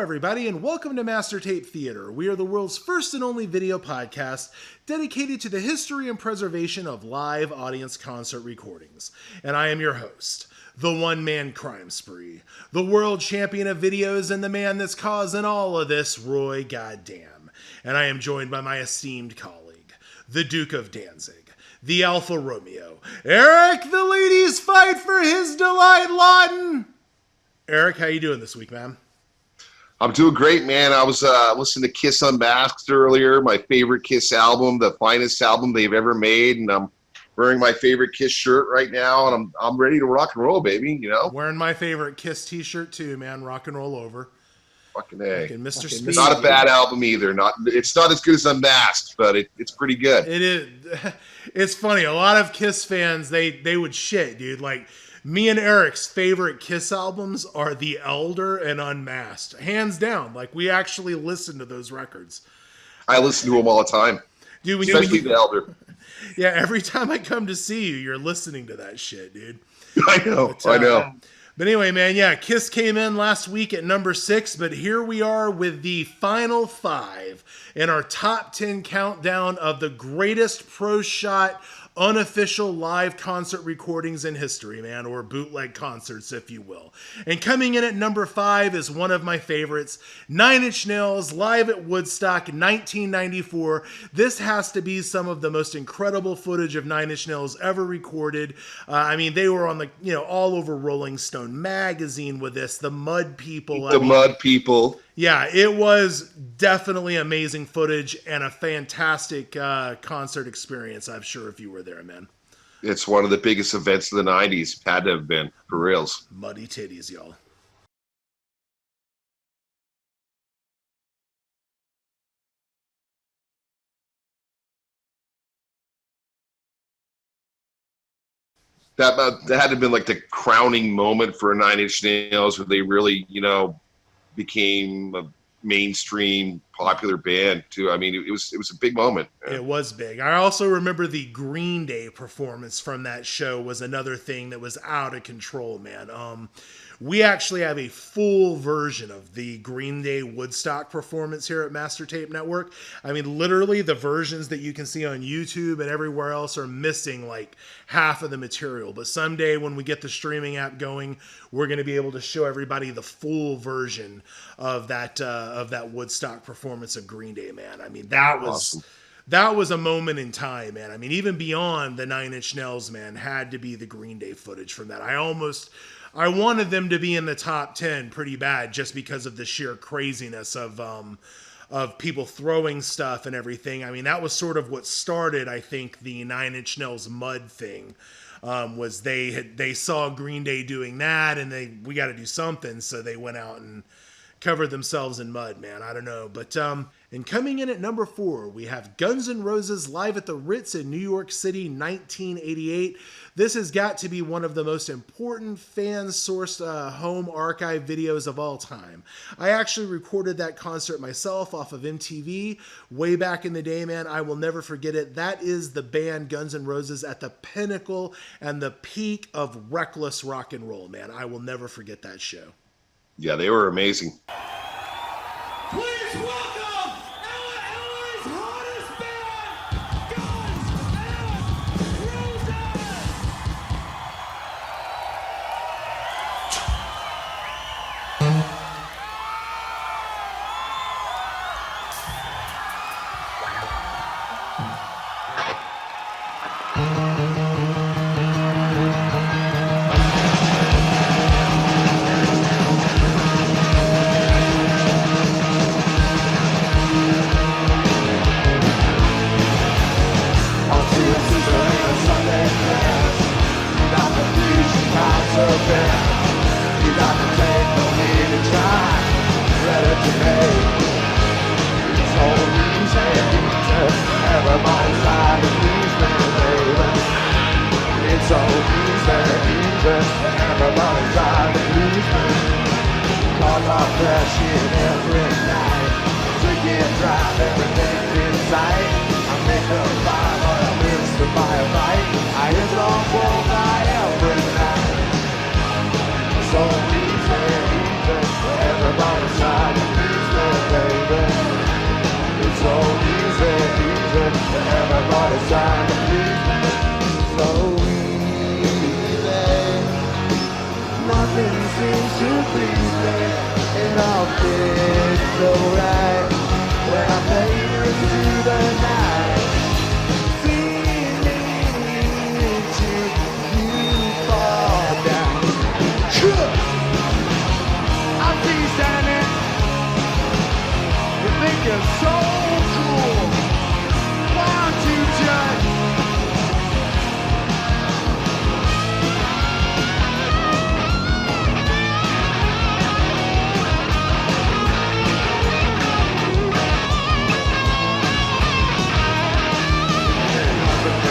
everybody, and welcome to Master Tape Theater. We are the world's first and only video podcast dedicated to the history and preservation of live audience concert recordings. And I am your host, the one-man crime spree, the world champion of videos, and the man that's causing all of this, Roy Goddamn. And I am joined by my esteemed colleague, the Duke of Danzig, the Alpha Romeo, Eric the Ladies Fight for His Delight Lawton. Eric, how you doing this week, man? I'm doing great, man. I was listening to Kiss Unmasked earlier, my favorite Kiss album, the finest album they've ever made, and I'm wearing my favorite Kiss shirt right now, and I'm ready to rock and roll, baby, you know? Wearing my favorite Kiss t-shirt too, man. Rock and roll over. Fucking A. Fucking Mr. Speed. Not a bad album either. It's not as good as Unmasked, but it's pretty good. It is. It's funny. A lot of Kiss fans, they would shit, dude. Like, me and Eric's favorite Kiss albums are The Elder and Unmasked. Hands down. Like, we actually listen to those records. I listen to them all the time. Dude, especially The Elder. Yeah, every time I come to see you, you're listening to that shit, dude. I know. But anyway, man, yeah, Kiss came in last week at number 6, but here we are with the final 5 in our top 10 countdown of the greatest pro shot unofficial live concert recordings in history, man, or bootleg concerts, if you will. And coming in at number 5 is one of my favorites, 9 Inch Nails live at Woodstock 1994. This has to be some of the most incredible footage of 9 Inch Nails ever recorded. I mean, they were on all over Rolling Stone magazine with this, the Mud People. Mud People. Yeah, it was definitely amazing footage and a fantastic concert experience, I'm sure, if you were there, man. It's one of the biggest events of the 90s. Had to have been, for reals. Muddy titties, y'all. That had to have been like the crowning moment for 9 Inch Nails, where they really, became a mainstream popular band too. I mean, it was a big moment. It was big. I also remember the Green Day performance from that show was another thing that was out of control, man. We actually have a full version of the Green Day Woodstock performance here at Master Tape Network. I mean, literally the versions that you can see on YouTube and everywhere else are missing like half of the material. But someday when we get the streaming app going, we're going to be able to show everybody the full version of that Woodstock performance of Green Day, man. I mean, that was awesome. That was a moment in time, man. I mean, even beyond the 9 Inch Nails, man, had to be the Green Day footage from that. I wanted them to be in the top 10 pretty bad just because of the sheer craziness of people throwing stuff and everything. I mean, that was sort of what started, I think, the 9 Inch Nails Mud thing. Was they saw Green Day doing that and we got to do something, so they went out and covered themselves in mud, man. I don't know. But and coming in at number 4, we have Guns N' Roses live at the Ritz in New York City, 1988. This has got to be one of the most important fan-sourced home archive videos of all time. I actually recorded that concert myself off of MTV way back in the day, man. I will never forget it. That is the band Guns N' Roses at the pinnacle and the peak of reckless rock and roll, man. I will never forget that show. Yeah, they were amazing. Please welcome LA's hottest band, Everybody's trying to you're so cool. Why don't you just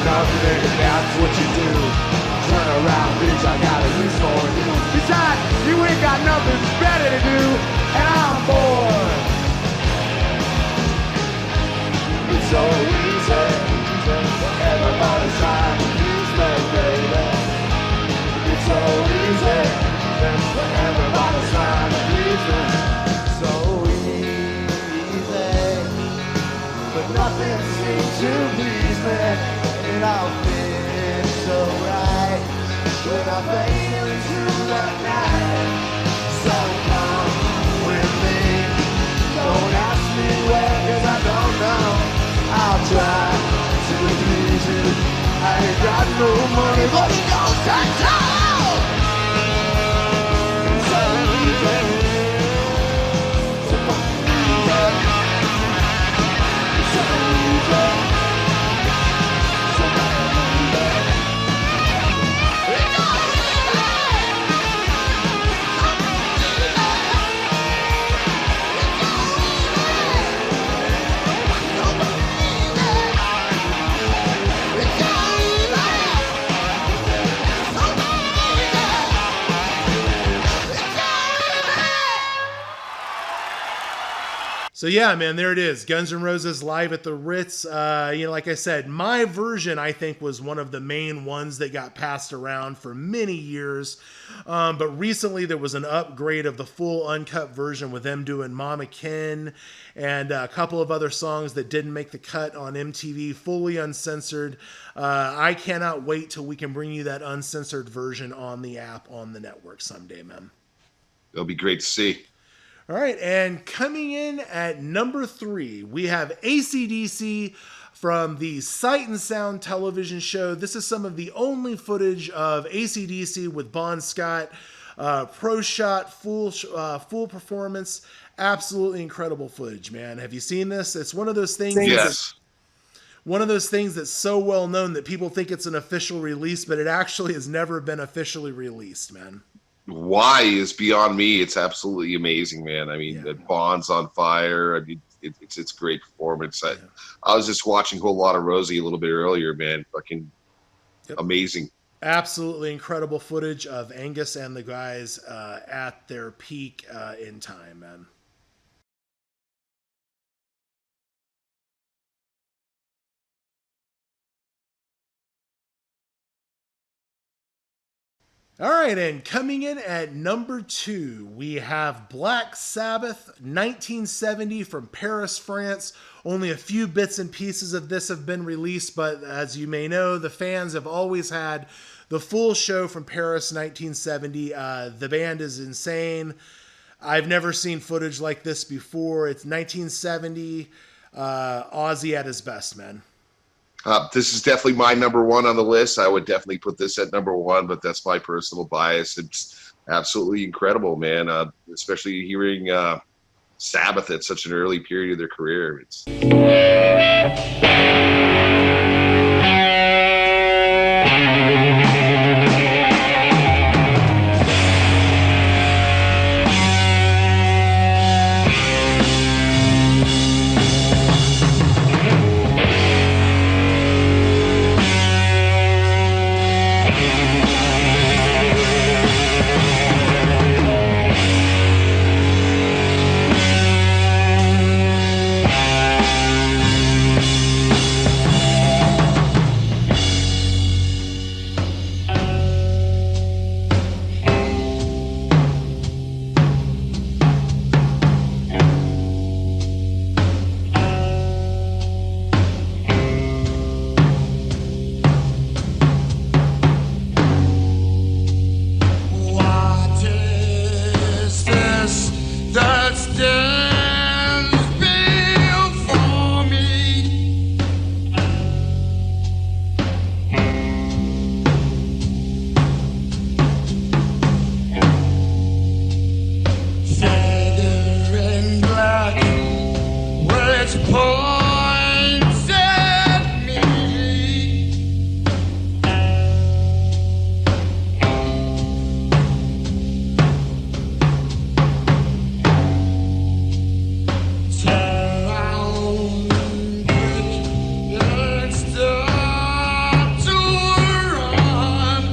nothing, that's what you do. Turn around, bitch, I got a use for you. Besides, you ain't got nothing better to do, and I'm bored. It's so easy, everybody's trying to use me, baby. It's so easy, everybody's trying to use me. So easy, but nothing seems to please me. And I'll feel so right when I fade into the night. So come with me, don't ask me where, 'cause I don't know. I'll try to please you. I ain't got no money, but it don't take time. It's so easy, so fucking easy. It's so easy. So yeah, man, there it is. Guns N' Roses live at the Ritz. Like I said, my version, I think, was one of the main ones that got passed around for many years. But recently there was an upgrade of the full uncut version with them doing Mama Ken and a couple of other songs that didn't make the cut on MTV, fully uncensored. I cannot wait till we can bring you that uncensored version on the app on the network someday, man. It'll be great to see. All right, and coming in at number 3, we have AC/DC from the Sight and Sound television show. This is some of the only footage of AC/DC with Bon Scott. Pro shot, full performance. Absolutely incredible footage, man. Have you seen this? It's one of those things. Yes. One of those things that's so well known that people think it's an official release, but it actually has never been officially released, man. Why is beyond me. It's absolutely amazing, man. I mean, the Bond's on fire. I mean, it's great performance. I was just watching a whole lot of Rosie a little bit earlier, man. Fucking amazing. Absolutely incredible footage of Angus and the guys at their peak in time, man. All right, and coming in at number 2, we have Black Sabbath, 1970 from Paris, France. Only a few bits and pieces of this have been released, but as you may know, the fans have always had the full show from Paris, 1970. The band is insane. I've never seen footage like this before. It's 1970, Ozzy at his best, man. This is definitely my number 1 on the list. I would definitely put this at number 1, but that's my personal bias. It's absolutely incredible, man. Especially hearing Sabbath at such an early period of their career. It's points at me. Town bridge, let's start to run.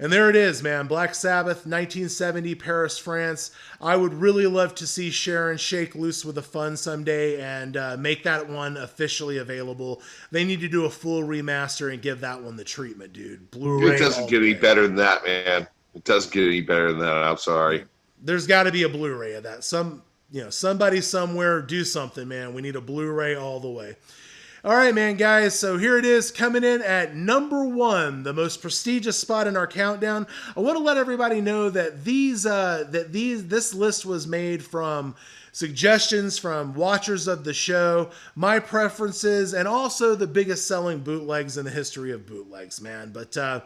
And there it is, man. Black Sabbath, 1970, Paris, France. I would really love to see Sharon shake loose with the fun someday and make that one officially available. They need to do a full remaster and give that one the treatment, dude. Blu-ray. It doesn't get any better than that, man. It doesn't get any better than that. I'm sorry. There's got to be a Blu-ray of that. Somebody somewhere do something, man. We need a Blu-ray all the way. All right, man, guys. So here it is, coming in at number 1, the most prestigious spot in our countdown. I want to let everybody know that this list was made from suggestions from watchers of the show, my preferences, and also the biggest selling bootlegs in the history of bootlegs, man. But I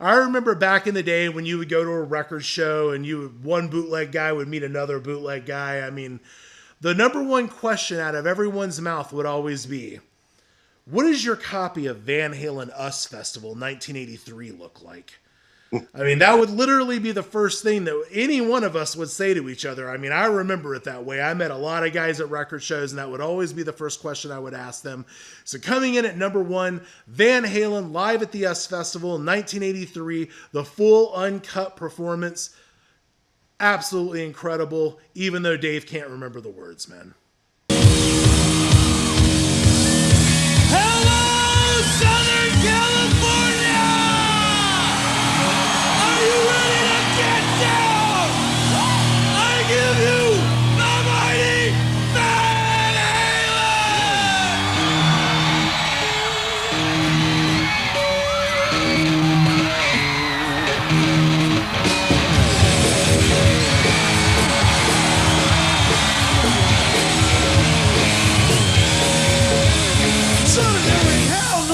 remember back in the day when you would go to a record show and one bootleg guy would meet another bootleg guy. I mean, the number one question out of everyone's mouth would always be, what does your copy of Van Halen Us Festival 1983 look like? I mean, that would literally be the first thing that any one of us would say to each other. I mean, I remember it that way. I met a lot of guys at record shows, and that would always be the first question I would ask them. So coming in at number 1, Van Halen live at the Us Festival in 1983, the full uncut performance. Absolutely incredible, even though Dave can't remember the words, man. Hello, Southern California! Are you ready to get down? I give you the mighty Van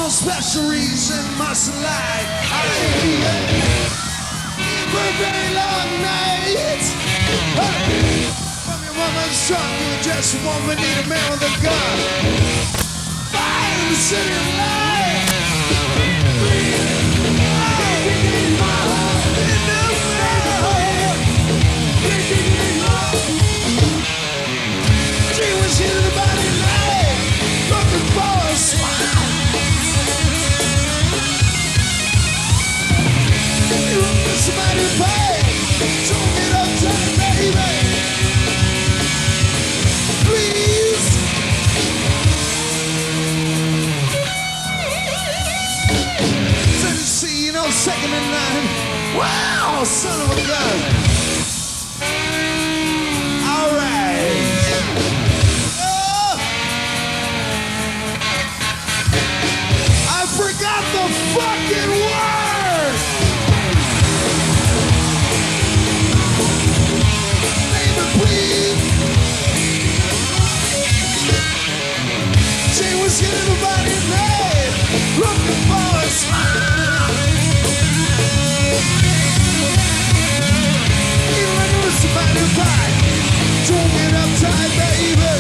special reason must lie. I'll be here for a very long night. From your woman's trunk, you just want me need a man with a gun. Fire in the city of light. She was here the body night, looking for a smile. Somebody pay, don't get uptight, baby. Please. Tennessee, second in line. Wow, son of a gun. All right. Oh. I forgot the fucking word. She was getting the body made, looking for a smile. Even when it was somebody right, don't get uptight, baby.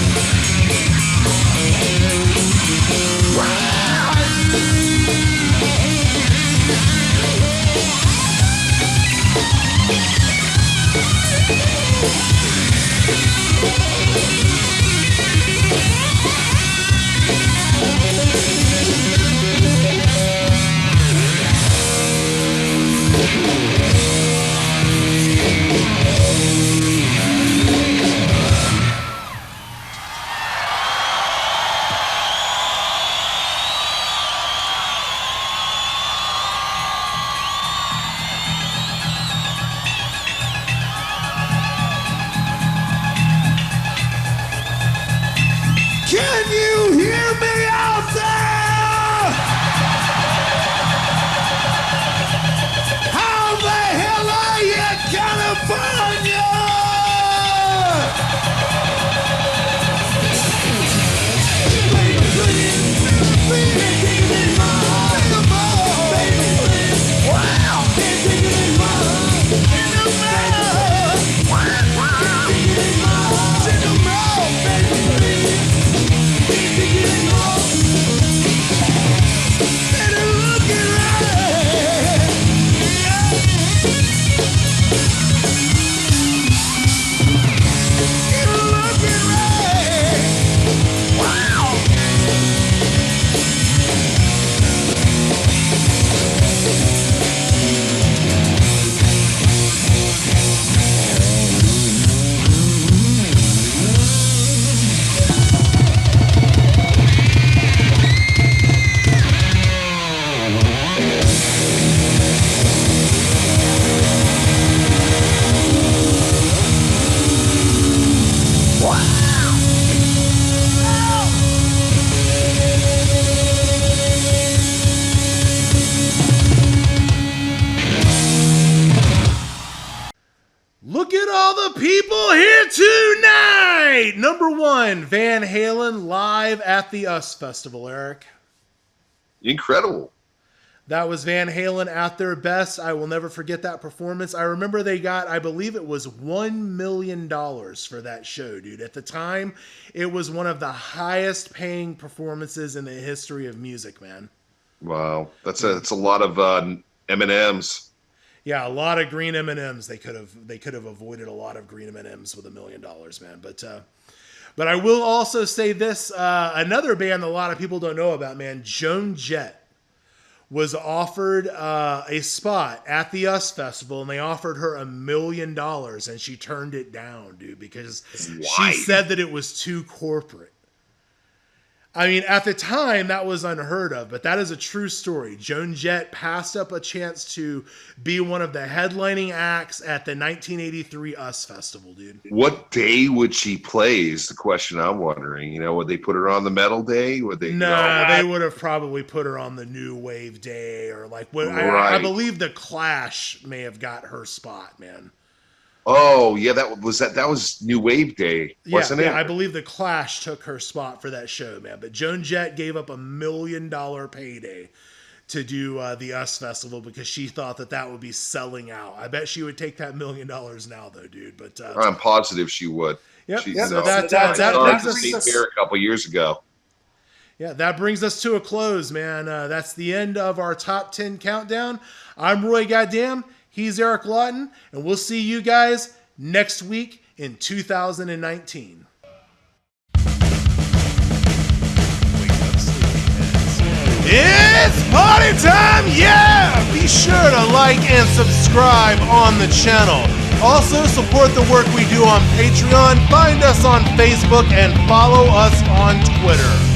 people here tonight. Number 1, Van Halen live at the US Festival, Eric. Incredible. That was Van Halen at their best. I will never forget that performance. I remember they got, I believe it was $1 million for that show, dude. At the time, it was one of the highest paying performances in the history of music, man. Wow. That's a lot of M&Ms. Yeah, a lot of green M&Ms. They could have avoided a lot of green M&Ms with $1 million, man. But I will also say this, another band that a lot of people don't know about, man, Joan Jett was offered a spot at the US Festival, and they offered her $1 million, and she turned it down, dude, because she said that it was too corporate. I mean, at the time, that was unheard of, but that is a true story. Joan Jett passed up a chance to be one of the headlining acts at the 1983 US Festival, dude. What day would she play is the question I'm wondering. You know, would they put her on the metal day? Would they? They would have probably put her on the New Wave day, or like what I believe the Clash may have got her spot, man. Oh yeah, that was New Wave Day, wasn't it? Yeah, I believe the Clash took her spot for that show, man. But Joan Jett gave up $1 million payday to do the US Festival because she thought that would be selling out. I bet she would take that $1 million now, though, dude. But I'm positive she would. Yep. So that brings us a couple years ago. Yeah, that brings us to a close, man. That's the end of our top 10 countdown. I'm Roy Goddamn. He's Eric Lawton, and we'll see you guys next week in 2019. It's party time, yeah! Be sure to like and subscribe on the channel. Also, support the work we do on Patreon, find us on Facebook, and follow us on Twitter.